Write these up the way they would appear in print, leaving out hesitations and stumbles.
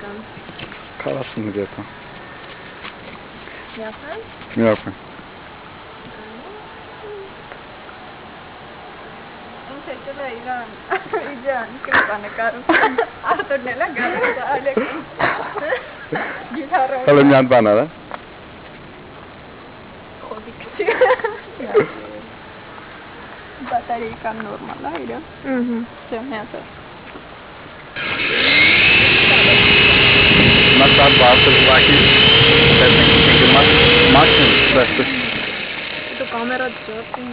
Տարեկան։ 40 где-то. Միապան։ Միապան։ Ոնց է դրա իրան։ Իջան, կլիպանը կարում։ Արտորնելա գալու ալեք։ Գիտարը։ Հələ մի հատ բան արա։ Խոդիկ չի։ Բատարեյկան նորմալ է իրա։ Все, միացա։ Մատար բարձր վակի տեսնենք մաքսիմում ստացվի։ Դու կամերա դժոխին։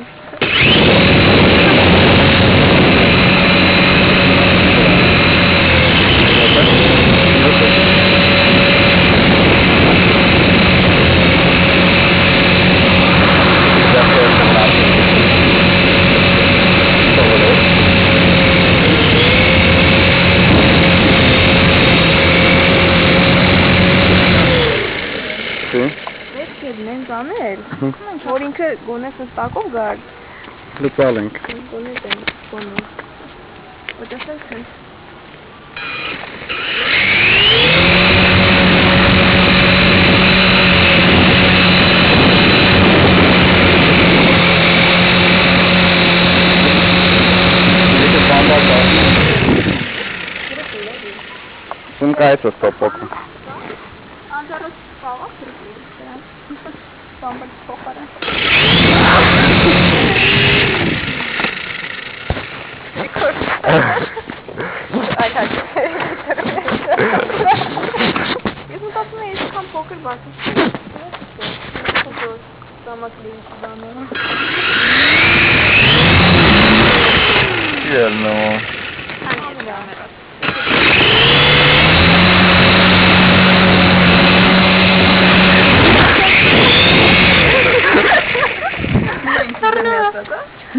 Անել, որ ինքը գոնե սստակով գար։ Լուծալ ենք։ Գոնե դեն, գոնե։ Ոչասել քեն։ Սումկա է ստոպոքը։ Անջարոց պաղա քրպի։ Բամբալ փոխարը։ Այ հաճ։ Ես մտածում եմ այսքան փոքր բացի։ Սամակլի բանը։ Ելնո։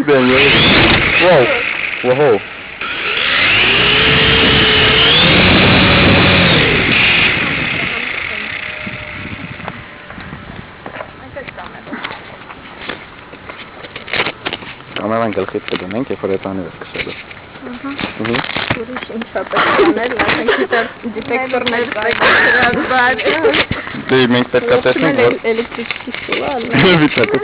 Wow, wow. Կամերան գլխից կդնենք, երբ որ հետանի ես կշելու։ Ուրիշ ինչ պետք անել, ասենք դիտել դետեկտորներ կայքրած բար։ Դե մենք պետք է տեսնենք, որ էլեկտրիկ ստուլ է։ Վիճակը